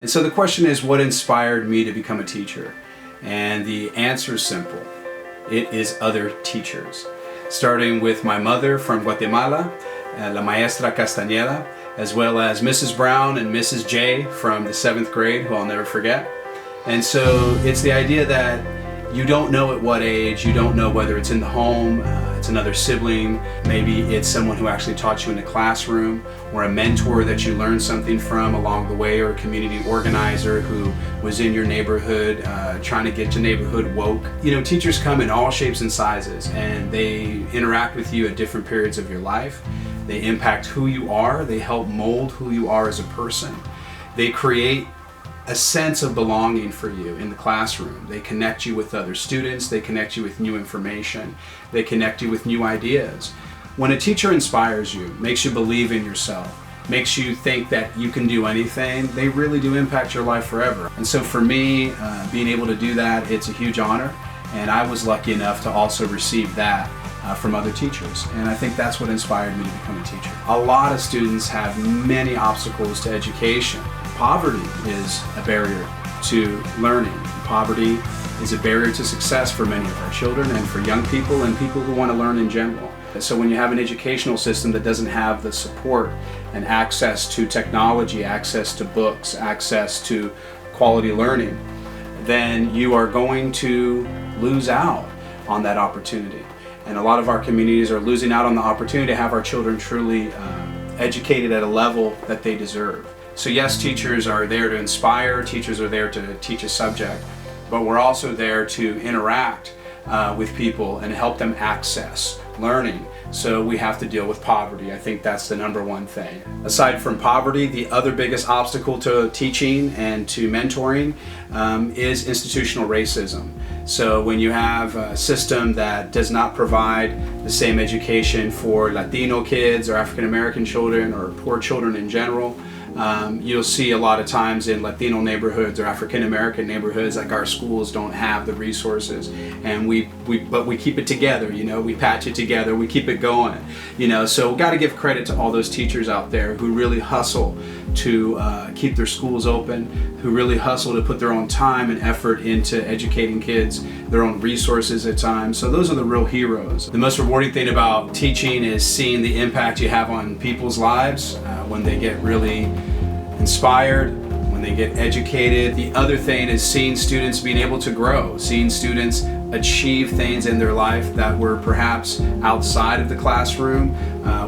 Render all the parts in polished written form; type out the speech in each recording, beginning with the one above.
And so the question is, what inspired me to become a teacher? And the answer is simple. It is other teachers. Starting with my mother from Guatemala, La Maestra Castañeda, as well as Mrs. Brown and Mrs. J from the 7th grade, who I'll never forget. And so it's the idea that you don't know at what age, you don't know whether it's in the home, it's another sibling, maybe it's someone who actually taught you in the classroom, or a mentor that you learned something from along the way, or a community organizer who was in your neighborhood trying to get your neighborhood woke. You know, teachers come in all shapes and sizes, and they interact with you at different periods of your life. They impact who you are, they help mold who you are as a person. They create a sense of belonging for you in the classroom. They connect you with other students, they connect you with new information, they connect you with new ideas. When a teacher inspires you, makes you believe in yourself, makes you think that you can do anything, they really do impact your life forever. And so for me, being able to do that, it's a huge honor, and I was lucky enough to also receive that from other teachers, and I think that's what inspired me to become a teacher. A lot of students have many obstacles to education. Poverty is a barrier to learning. Poverty is a barrier to success for many of our children and for young people and people who want to learn in general. So when you have an educational system that doesn't have the support and access to technology, access to books, access to quality learning, then you are going to lose out on that opportunity. And a lot of our communities are losing out on the opportunity to have our children truly educated at a level that they deserve. So yes, teachers are there to inspire, teachers are there to teach a subject, but we're also there to interact with people and help them access learning. So we have to deal with poverty. I think that's the number one thing. Aside from poverty, the other biggest obstacle to teaching and to mentoring is institutional racism. So when you have a system that does not provide the same education for Latino kids or African American children or poor children in general, you'll see a lot of times in Latino neighborhoods or African American neighborhoods, like our schools don't have the resources, and but we keep it together, you know, we patch it together, we keep it going, you know. So we've got to give credit to all those teachers out there who really hustle to keep their schools open, who really hustle to put their own time and effort into educating kids, their own resources at times. So those are the real heroes. The most rewarding thing about teaching is seeing the impact you have on people's lives when they get really inspired, when they get educated. The other thing is seeing students being able to grow, seeing students achieve things in their life that were perhaps outside of the classroom,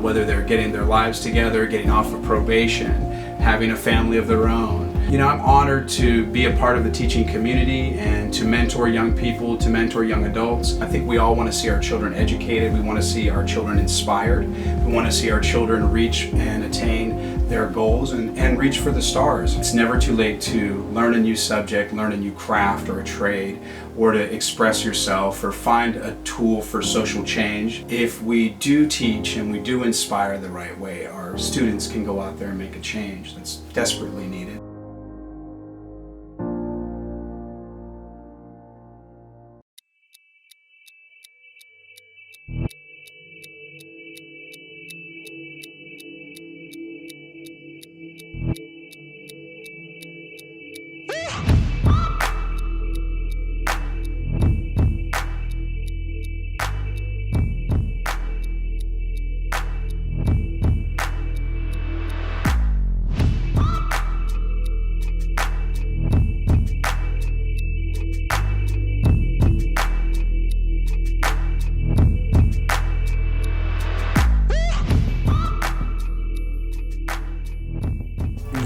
whether they're getting their lives together, getting off of probation, having a family of their own. You know, I'm honored to be a part of the teaching community and to mentor young people, to mentor young adults. I think we all want to see our children educated. We want to see our children inspired. We want to see our children reach and attain their goals and reach for the stars. It's never too late to learn a new subject, learn a new craft or a trade, or to express yourself or find a tool for social change. If we do teach and we do inspire the right way, our students can go out there and make a change that's desperately needed.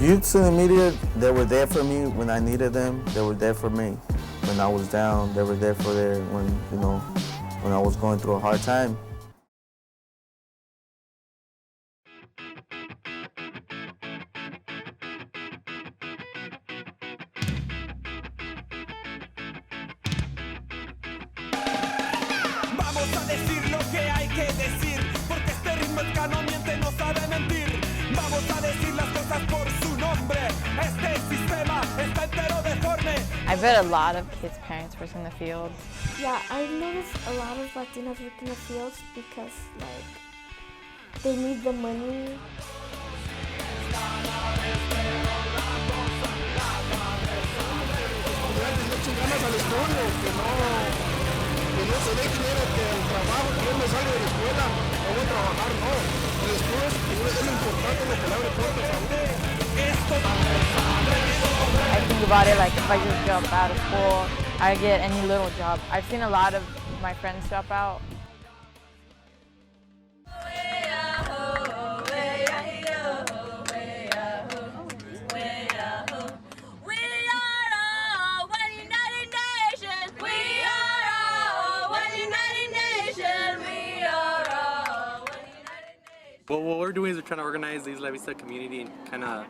Youth CineMedia, they were there for me when I needed them. They were there for me when I was down. They were there for when I was going through a hard time. Vamos a decir lo que hay que decir, porque este ritmo es que no miente, no sabe mentir. Vamos a decir las cosas por su nombre. Este sistema está entero deforme. I bet a lot of kids' parents work in the field. Yeah, I've noticed a lot of Latinos work in the fields because, like, they need the money. uno, que no se ve dinero, que el trabajo, que yo me salgo de la escuela, no voy a trabajar, no. El estudio es lo importante, lo que le abre puertas a uno. I think about it like if I just drop out of school, I get any little job. I've seen a lot of my friends drop out. Well, what we're doing is we're trying to organize the Isla Vista community and kind of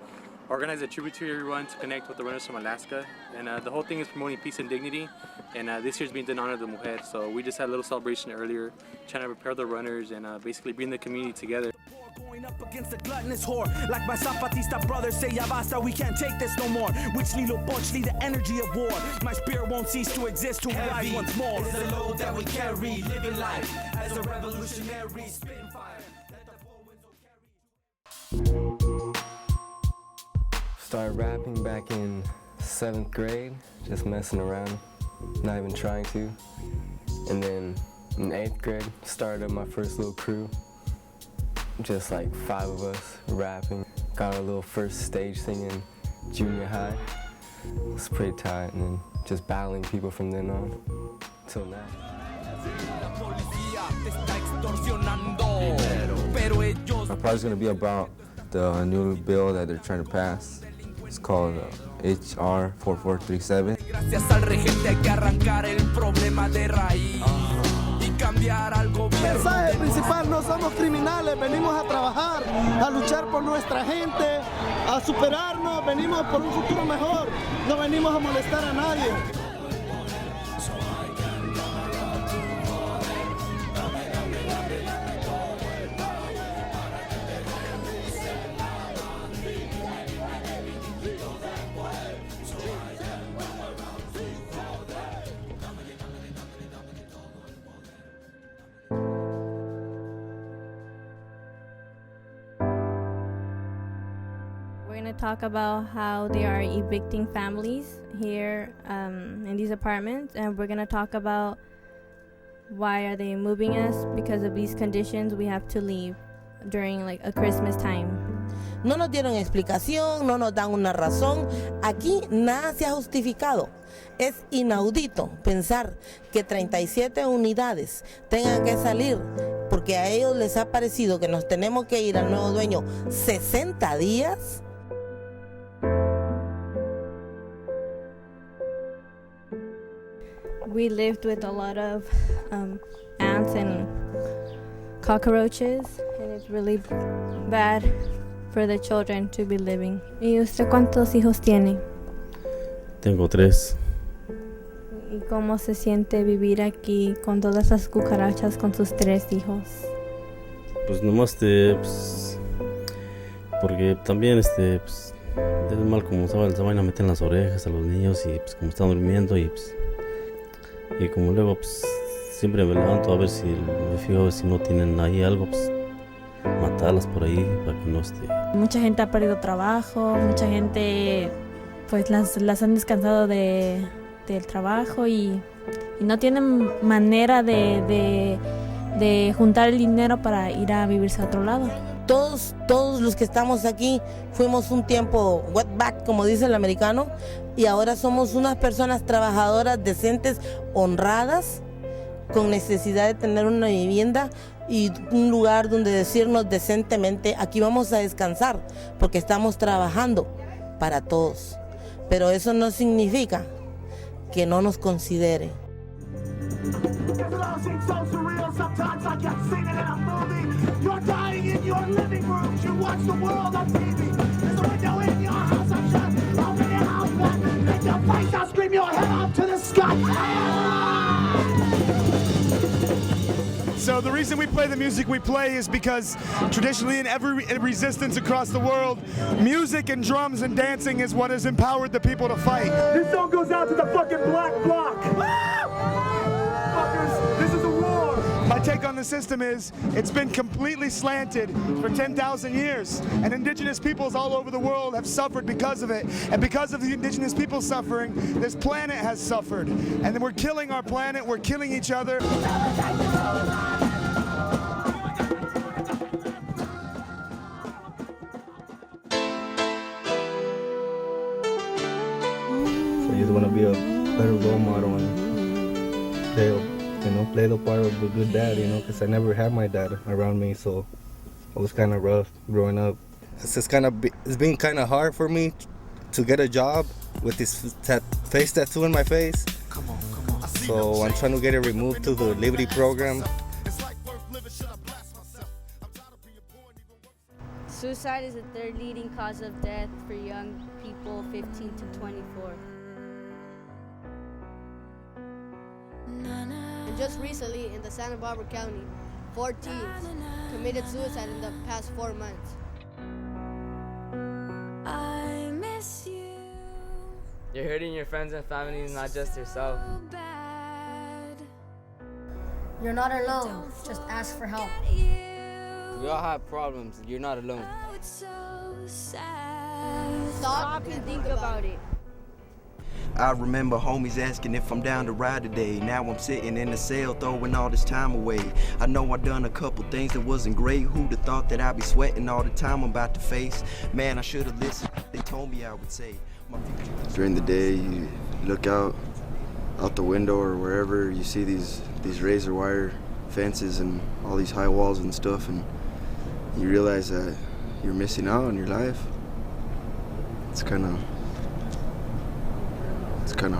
organize a tributary run to connect with the runners from Alaska. And the whole thing is promoting peace and dignity. And this year's being done in honor of the mujer. So we just had a little celebration earlier, trying to prepare the runners and basically bring the community together. Going up against a gluttonous whore, like my Zapatista brothers say, ya basta, we can't take this no more. Which Lilo Bochli, the energy of war. My spirit won't cease to exist to rise once more. It's the load that we carry, living life as a revolutionary, spitting fire. Started rapping back in 7th grade, just messing around, not even trying to. And then in 8th grade, started up my first little crew, just like 5 of us rapping. Got our little first stage thing in junior high. It was pretty tight, and then just battling people from then on till now. My project's going to be about the new bill that they're trying to pass. It's called HR 4437. Gracias al regente hay que arrancar el problema de raíz y cambiar al gobierno. El mensaje principal: no somos criminales, venimos a trabajar, a luchar por nuestra gente, a superarnos, venimos por un futuro mejor, no venimos a molestar a nadie. We're going to talk about how they are evicting families here in these apartments, and we're going to talk about why are they moving us. Because of these conditions, we have to leave during like a Christmas time. No nos dieron explicación, no nos dan una razón. Aquí nada se ha justificado. Es inaudito pensar que 37 unidades tengan que salir porque a ellos les ha parecido que nos tenemos que ir al nuevo dueño 60 días. We lived with a lot of ants and cockroaches, and it's really bad for the children to be living. ¿Y usted cuántos hijos tiene? Tengo 3. ¿Y cómo se siente vivir aquí con todas esas cucarachas con sus 3 hijos? Pues nomás pues, porque también pues, es mal como se van a meter en las orejas a los niños y pues como están durmiendo y como luego pues siempre me levanto a ver si me fijo a ver si no tienen ahí algo, pues matarlas por ahí para que no esté. Mucha gente ha perdido trabajo, mucha gente pues las han descansado del trabajo y no tienen manera de juntar el dinero para ir a vivirse a otro lado. Todos los que estamos aquí fuimos un tiempo wetback, como dice el americano, y ahora somos unas personas trabajadoras decentes, honradas, con necesidad de tener una vivienda y un lugar donde decirnos decentemente, aquí vamos a descansar, porque estamos trabajando para todos. Pero eso no significa que no nos considere. You're dying in your living rooms. You watch the world on TV. There's a window in your house. I'm shut. Open your house back. Make your face out. Scream your head up to the sky. So the reason we play the music we play is because traditionally in every resistance across the world, music and drums and dancing is what has empowered the people to fight. This song goes out to the fucking black bloc. Fuckers, this is a war. My take on the system is it's been completely slanted for 10,000 years, and indigenous peoples all over the world have suffered because of it. And because of the indigenous people suffering, this planet has suffered. And then we're killing our planet, we're killing each other. So I just want to be a better role model and play the part of a good dad, because I never had my dad around me, so it was kind of rough growing up. It's been kind of hard for me to get a job with this face tattoo in my face. So I'm trying to get it removed through the Liberty program. Suicide is the third leading cause of death for young people 15 to 24. And just recently in the Santa Barbara County, 4 teens committed suicide in the past 4 months. I miss you. You're hurting your friends and family, not just yourself. You're not alone, just ask for help. We all have problems. You're not alone. Stop and think about it. I remember homies asking if I'm down to ride today. Now I'm sitting in the cell throwing all this time away. I know I done a couple things that wasn't great. Who'd have thought that I'd be sweating all the time I'm about to face? Man, I should have listened. They told me I would say. During the day, you look out the window or wherever, you see these razor wire fences and all these high walls and stuff, and you realize that you're missing out on your life. It's kind of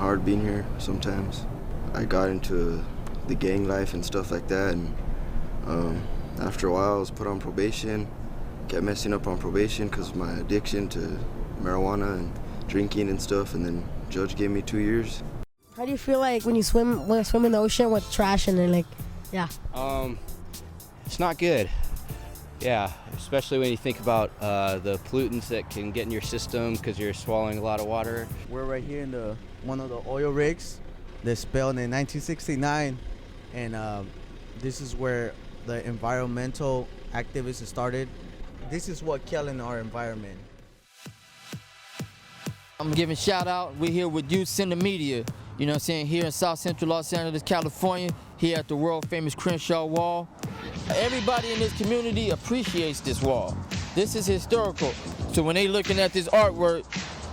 hard being here sometimes. I got into the gang life and stuff like that, and after a while I was put on probation, kept messing up on probation because of my addiction to marijuana and drinking and stuff, and then judge gave me 2 years. How do you feel like when you swim in the ocean with trash and then yeah? It's not good. Yeah, especially when you think about the pollutants that can get in your system because you're swallowing a lot of water. We're right here in one of the oil rigs that spilled in 1969, and this is where the environmental activists started. This is what killing our environment. I'm giving shout out. We're here with you, CineMedia. You know what I'm saying? Here in South Central Los Angeles, California, here at the world famous Crenshaw Wall. Everybody in this community appreciates this wall. This is historical. So when they looking at this artwork,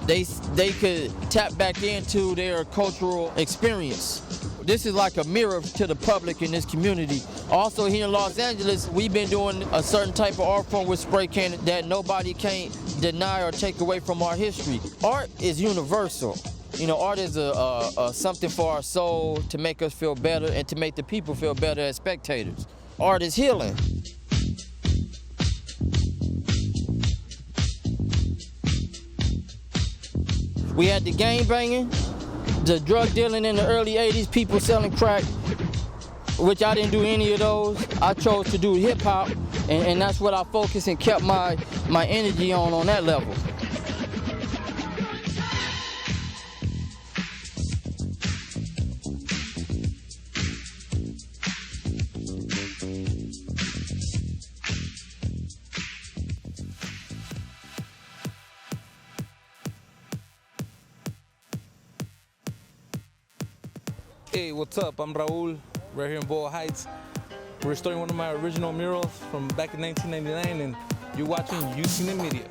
they could tap back into their cultural experience. This is like a mirror to the public in this community. Also here in Los Angeles, we've been doing a certain type of art form with spray can that nobody can't deny or take away from our history. Art is universal. You know, art is something for our soul to make us feel better and to make the people feel better as spectators. Art is healing. We had the gang banging, the drug dealing in the early 80s, people selling crack, which I didn't do any of those. I chose to do hip hop, and that's what I focused and kept my energy on that level. Hey, what's up? I'm Raul, right here in Boyle Heights. We're restoring one of my original murals from back in 1999, and you're watching CineMedia.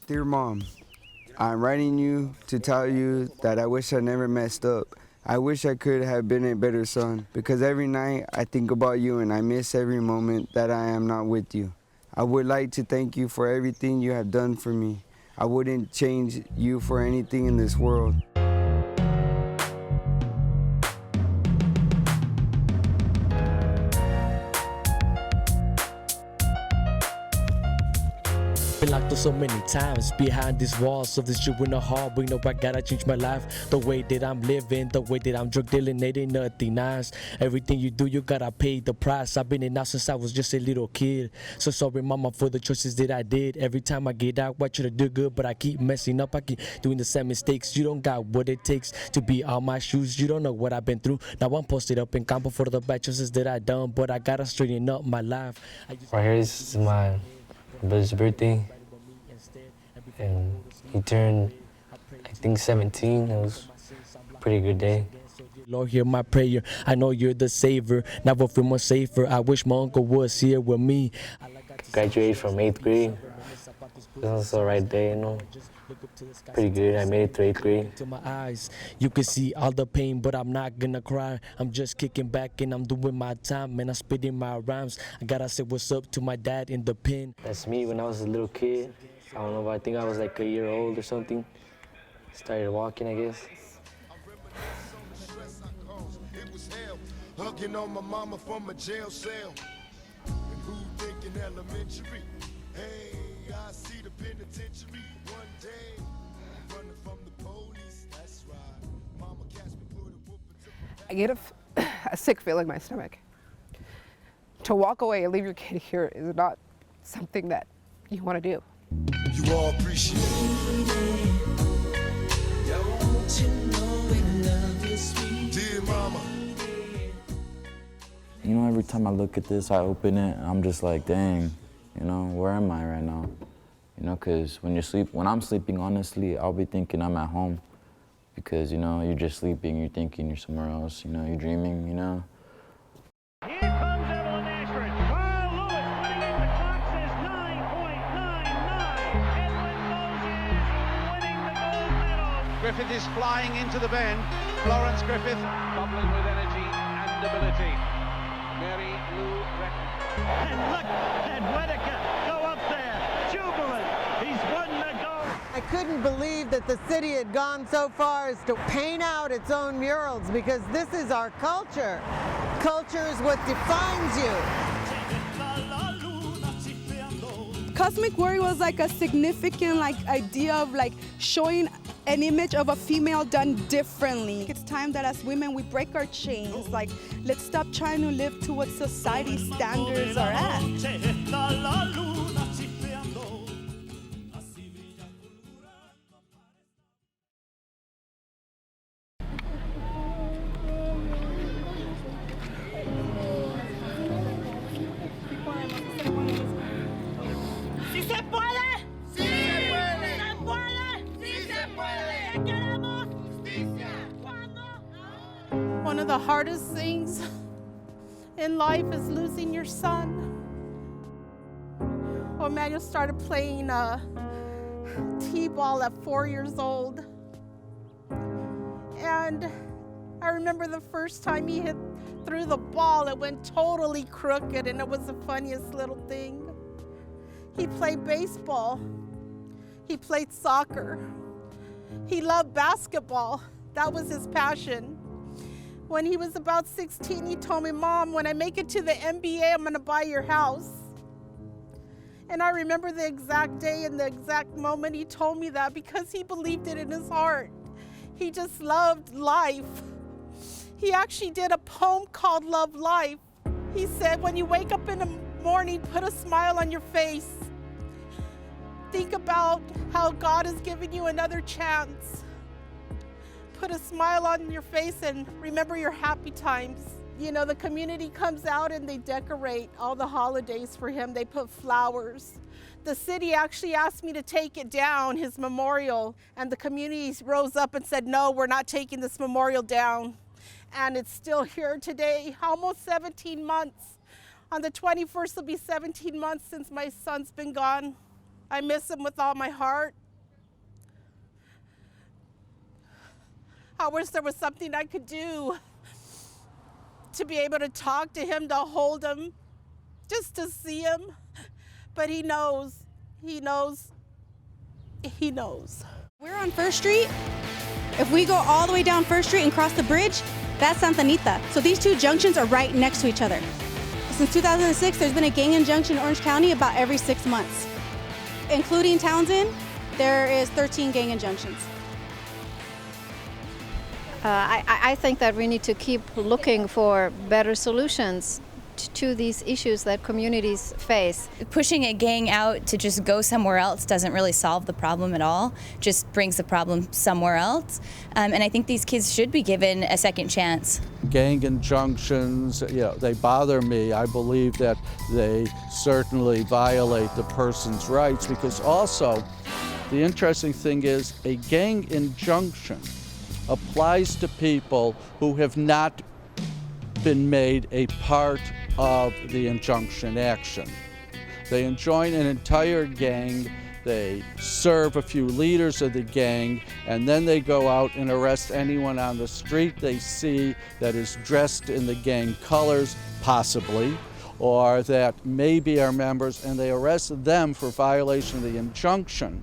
Dear Mom, I'm writing you to tell you that I wish I never messed up. I wish I could have been a better son, because every night I think about you and I miss every moment that I am not with you. I would like to thank you for everything you have done for me. I wouldn't change you for anything in this world. We like to so many times behind these walls of this shit in the heart. We know I gotta change my life. The way that I'm living, the way that I'm drug dealing, it ain't nothing nice. Everything you do, you gotta pay the price. I've been in now since I was just a little kid. So sorry, mama, for the choices that I did. Every time I get out, I try to do good, but I keep messing up. I keep doing the same mistakes. You don't got what it takes to be on my shoes. You don't know what I've been through. Now I'm posted up in campo for the bad choices that I done, but I gotta straighten up my life. Right here, this is my brother's birthday, and he turned, I think, 17. It was a pretty good day. Lord, hear my prayer. I know you're the savior. Now I feel more safer. I wish my uncle was here with me. Graduated from 8th grade. It was the right day, you know. Pretty good. I made it to 8th grade. To my eyes, you can see all the pain, but I'm not gonna cry. I'm just kicking back and I'm doing my time, and I'm spitting my rhymes. I gotta say what's up to my dad in the pen. That's me when I was a little kid. I don't know, but I think I was like a year old or something. Started walking, I guess. Hugging on my mama from a jail cell. And who thinking elementary? Hey, I see the penitentiary one day. I'm running from the police, that's right. Mama catch me, put a whoop into I get a sick feeling in my stomach. To walk away and leave your kid here is not something that you want to do. You all appreciate it. Don't you know we love you, sweet dear mama. You know, every time I look at this, I open it, I'm just like, dang, you know, where am I right now? You know, because when I'm sleeping, honestly, I'll be thinking I'm at home. Because, you know, you're just sleeping, you're thinking you're somewhere else, you know, you're dreaming, you know. Here comes Evelyn Ashford. Carl Lewis winning it. The clock says 9.99. Edwin Moses winning the gold medal. Griffith is flying into the bend. Florence Griffith bubbling with energy and ability. Mary Lou Retton. And look at Whitaker go up there, jubilant. He's won the gold. I couldn't believe that the city had gone so far as to paint out its own murals, because this is our culture. Culture is what defines you. Cosmic Warrior was like a significant idea of showing an image of a female done differently. It's time that as women we break our chains. Let's stop trying to live to what society standards are at. One of the hardest things in life is losing your son. Emmanuel started playing t-ball at 4 years old. And I remember the first time he threw the ball, it went totally crooked, and it was the funniest little thing. He played baseball. He played soccer. He loved basketball. That was his passion. When he was about 16, he told me, "Mom, when I make it to the NBA, I'm gonna buy your house." And I remember the exact day and the exact moment he told me that, because he believed it in his heart. He just loved life. He actually did a poem called Love Life. He said, when you wake up in the morning, put a smile on your face. Think about how God has given you another chance. Put a smile on your face and remember your happy times. You know, the community comes out and they decorate all the holidays for him. They put flowers. The city actually asked me to take it down, his memorial, and the community rose up and said, no, we're not taking this memorial down. And it's still here today, almost 17 months. On the 21st, it'll be 17 months since my son's been gone. I miss him with all my heart. I wish there was something I could do to be able to talk to him, to hold him, just to see him. But he knows, he knows, he knows. We're on First Street. If we go all the way down First Street and cross the bridge, that's Santa Anita. So these two junctions are right next to each other. Since 2006, there's been a gang injunction in Orange County about every 6 months. including Townsend, there is 13 gang injunctions. I think that we need to keep looking for better solutions to these issues that communities face. Pushing a gang out to just go somewhere else doesn't really solve the problem at all, just brings the problem somewhere else. And I think these kids should be given a second chance. Gang injunctions, they bother me. I believe that they certainly violate the person's rights, because also the interesting thing is a gang injunction applies to people who have not been made a part of the injunction action. They enjoin an entire gang, they serve a few leaders of the gang, and then they go out and arrest anyone on the street they see that is dressed in the gang colors, possibly, or that maybe are members, and they arrest them for violation of the injunction,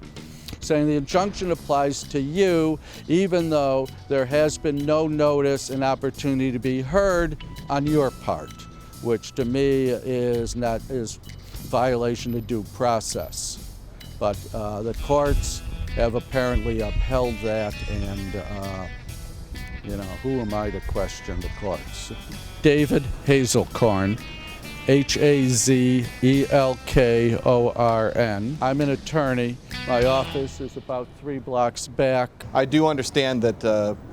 saying the injunction applies to you even though there has been no notice and opportunity to be heard on your part, which to me is violation of due process. But the courts have apparently upheld that, and who am I to question the courts? David Hazelcorn, Hazelkorn. I'm an attorney. My office is about 3 blocks back. I do understand that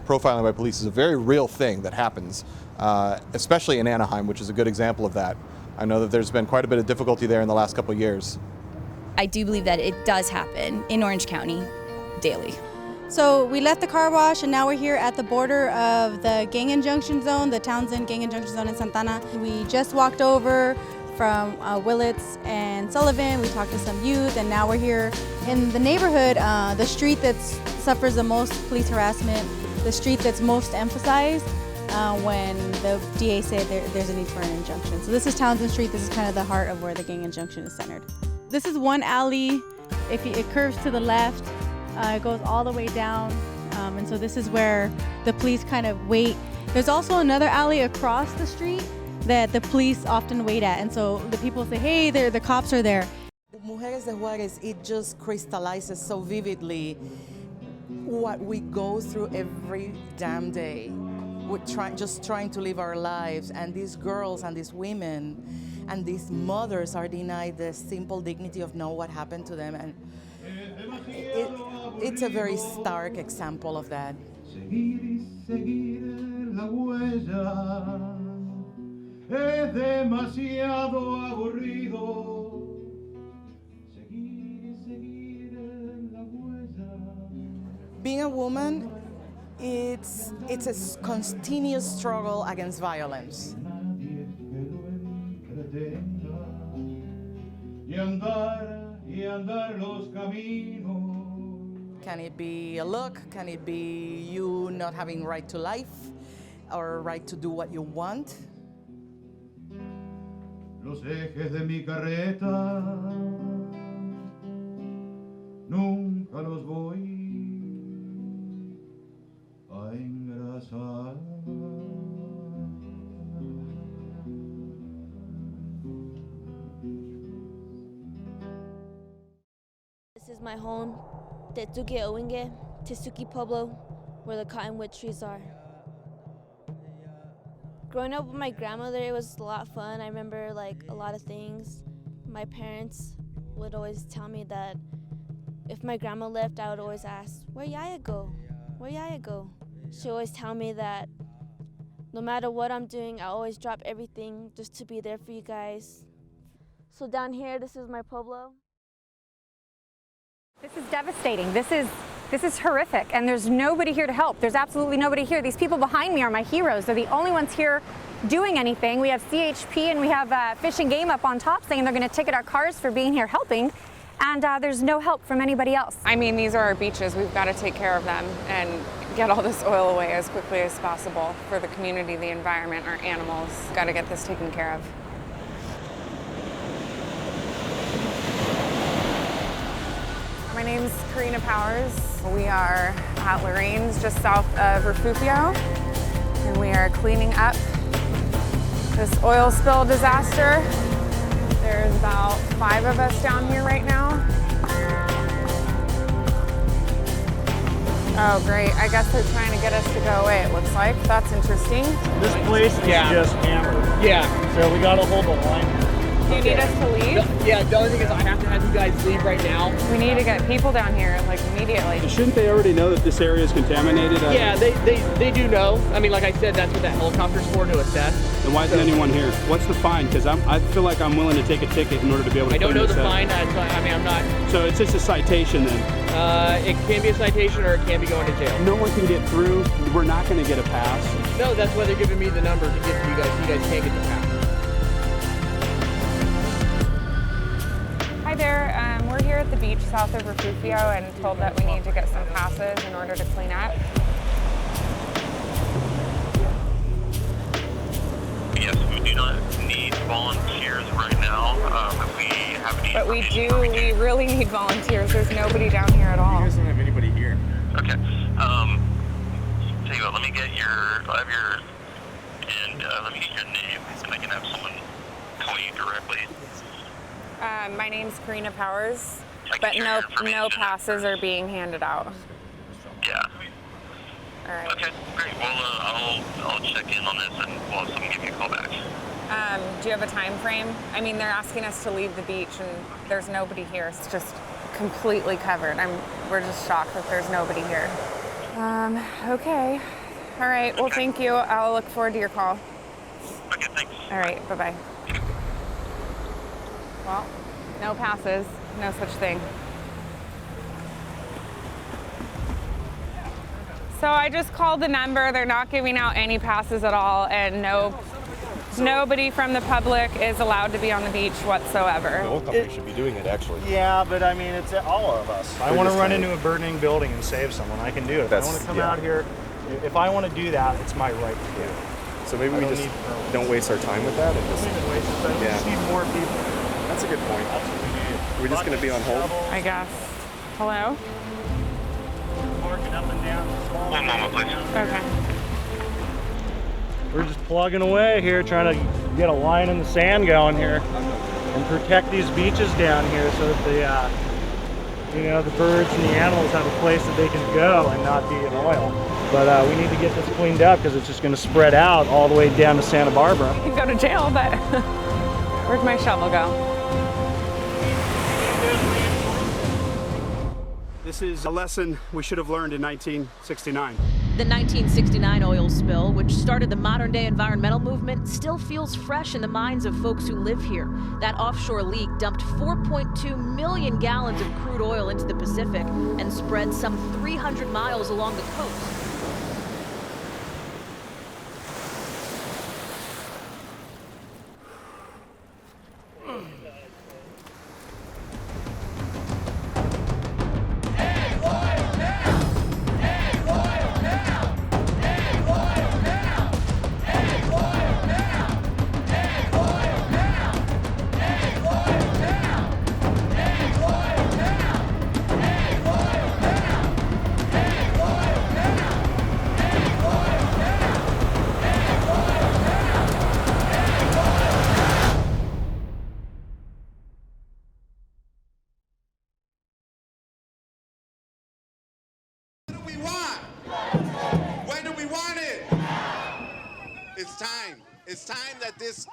profiling by police is a very real thing that happens, especially in Anaheim, which is a good example of that. I know that there's been quite a bit of difficulty there in the last couple of years. I do believe that it does happen in Orange County daily. So we left the car wash and now we're here at the border of the gang injunction zone, the Townsend gang injunction zone in Santana. We just walked over from Willits and Sullivan. We talked to some youth, and now we're here in the neighborhood, the street that suffers the most police harassment, the street that's most emphasized when the DA said there's a need for an injunction. So this is Townsend Street. This is kind of the heart of where the gang injunction is centered. This is one alley. It curves to the left. It goes all the way down, and so this is where the police kind of wait. There's also another alley across the street that the police often wait at, and so the people say, hey, the cops are there. Mujeres de Juarez, it just crystallizes so vividly what we go through every damn day. We're just trying to live our lives, and these girls and these women and these mothers are denied the simple dignity of know what happened to them, and it's a very stark example of that. Es demasiado aburrido seguir en la huella. Being a woman, it's a continuous struggle against violence. Can it be a look? Can it be you not having right to life or right to do what you want? Los ejes de mi carreta nunca los voy a engrasar. This is my home, Tetuque Owinge, Tesuki Pueblo, where the cottonwood trees are. Growing up with my grandmother, it was a lot of fun. I remember a lot of things. My parents would always tell me that if my grandma left, I would always ask, where Yaya go? Where Yaya go? She always tell me that no matter what I'm doing, I always drop everything just to be there for you guys. So down here, this is my pueblo. This is devastating. This is horrific, and there's nobody here to help. There's absolutely nobody here. These people behind me are my heroes. They're the only ones here doing anything. We have CHP and we have Fish and Game up on top saying they're going to ticket our cars for being here helping, and there's no help from anybody else. I mean, these are our beaches. We've got to take care of them and get all this oil away as quickly as possible for the community, the environment, our animals. Got to get this taken care of. My name's Karina Powers. We are at Lorene's just south of Refugio, and we are cleaning up this oil spill disaster. There's about 5 of us down here right now. Oh, great. I guess they're trying to get us to go away, it looks like. That's interesting. This place is just hammered. Yeah. So we gotta hold the line. Do you need us to leave? Yeah, the only thing is I have to have you guys leave right now. We need to get people down here, like, immediately. Shouldn't they already know that this area is contaminated? Yeah, they do know. I mean, like I said, that's what that helicopter's for, to assess. Then why isn't anyone here? What's the fine? Because I feel like I'm willing to take a ticket in order to be able to I don't clean know this the up. fine. I mean, I'm not. So it's just a citation then? It can be a citation or it can be going to jail. No one can get through. We're not going to get a pass. No, that's why they're giving me the number to get to you guys. You guys can't get the pass. Hi there. We're here at the beach south of Refugio and told that we need to get some passes in order to clean up. Yes, we do not need volunteers right now. If we have any But we do. We really need volunteers. There's nobody down here at all. You guys don't have anybody here. Okay. Tell you what, let me get your, let me get your name, so I can have someone call you directly. My name's Karina Powers, but no passes are being handed out. Yeah. All right. Okay, great. Well, I'll check in on this and we'll have someone give you a call back. Do you have a time frame? I mean, they're asking us to leave the beach and there's nobody here. It's just completely covered. We're just shocked that there's nobody here. Okay. All right, well, thank you. I'll look forward to your call. Okay, thanks. All right, bye-bye. Well, no passes, no such thing. So I just called the number. They're not giving out any passes at all, and nobody from the public is allowed to be on the beach whatsoever. The whole company should be doing it, actually. Yeah, but I mean, it's all of us. I want to run into a burning building and save someone. I can do it. If I want to come out here, if I want to do that, it's my right to do it. So maybe we just don't waste our time with that and just. We just need more people. That's a good point. That's what we need. We're just going to be on hold. I guess. Hello? One moment, please. Okay. We're just plugging away here, trying to get a line in the sand going here and protect these beaches down here so that the birds and the animals have a place that they can go and not be in oil. But we need to get this cleaned up because it's just going to spread out all the way down to Santa Barbara. You can go to jail, but where'd my shovel go? This is a lesson we should have learned in 1969. The 1969 oil spill, which started the modern-day environmental movement, still feels fresh in the minds of folks who live here. That offshore leak dumped 4.2 million gallons of crude oil into the Pacific and spread some 300 miles along the coast. When do we want it? It's time. It's time that this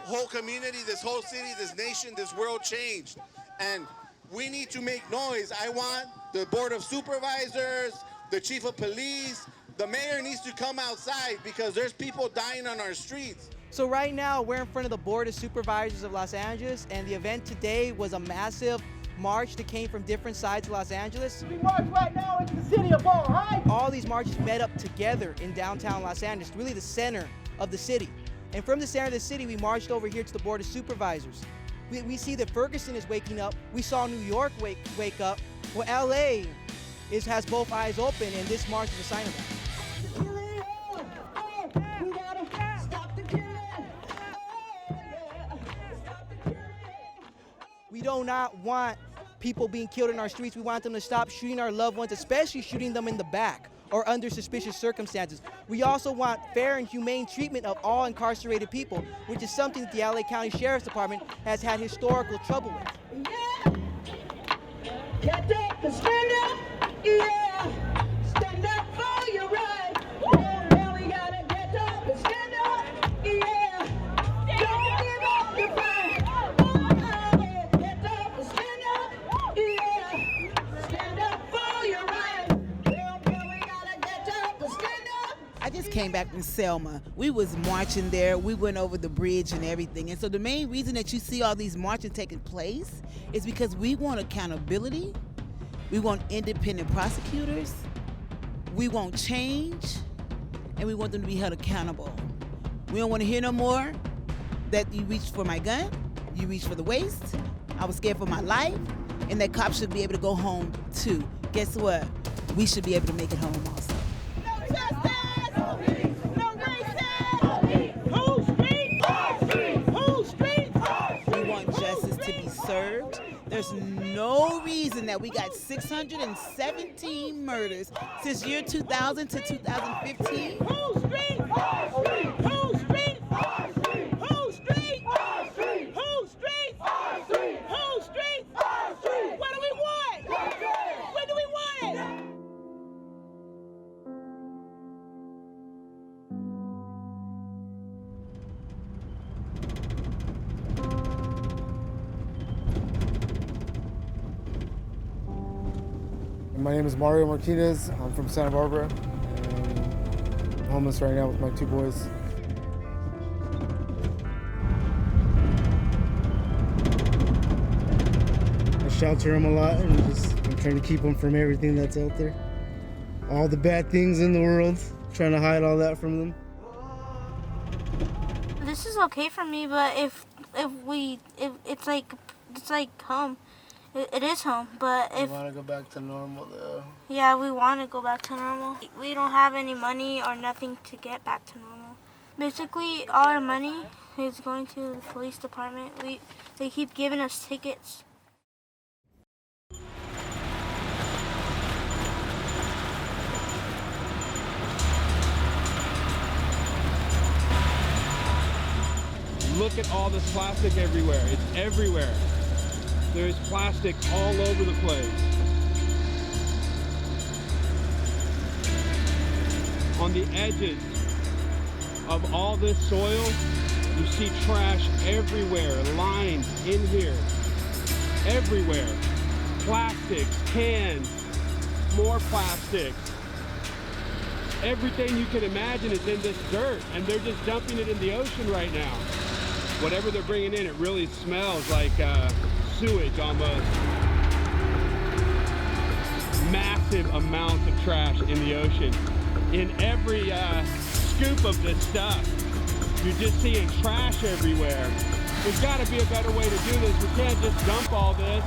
whole community, this whole city, this nation, this world changed. And we need to make noise. I want the Board of Supervisors, the Chief of Police, the mayor needs to come outside because there's people dying on our streets. So right now, we're in front of the Board of Supervisors of Los Angeles, and the event today was a massive march that came from different sides of Los Angeles. We march right now into the city of Boyle Heights. All these marches met up together in downtown Los Angeles, really the center of the city. And from the center of the city, we marched over here to the Board of Supervisors. We see that Ferguson is waking up. We saw New York wake up. Well, LA has both eyes open, and this march is a sign of that. We do not want people being killed in our streets. We want them to stop shooting our loved ones, especially shooting them in the back or under suspicious circumstances. We also want fair and humane treatment of all incarcerated people, which is something that the LA County Sheriff's Department has had historical trouble with. Yeah, take the stand up. Yeah. just came back from Selma. We was marching there. We went over the bridge and everything. And so the main reason that you see all these marches taking place is because we want accountability. We want independent prosecutors. We want change. And we want them to be held accountable. We don't want to hear no more that you reached for my gun, you reached for the waist, I was scared for my life, and that cops should be able to go home too. Guess what? We should be able to make it home also. We want justice to be served. There's no reason that we got 617 murders since year 2000 to 2015. My name is Mario Martinez. I'm from Santa Barbara, and I'm homeless right now with my 2 boys. I shelter them a lot, and I'm trying to keep them from everything that's out there. All the bad things in the world, trying to hide all that from them. This is okay for me, but if it's like home. It is home, but if... We want to go back to normal, though. Yeah, we want to go back to normal. We don't have any money or nothing to get back to normal. Basically, all our money is going to the police department. They keep giving us tickets. Look at all this plastic everywhere. It's everywhere. There's plastic all over the place. On the edges of all this soil, you see trash everywhere, lined in here, everywhere. Plastics, cans, more plastics. Everything you can imagine is in this dirt, and they're just dumping it in the ocean right now. Whatever they're bringing in, it really smells like sewage almost. Massive amounts of trash in the ocean. In every scoop of this stuff, you're just seeing trash everywhere. There's got to be a better way to do this. We can't just dump all this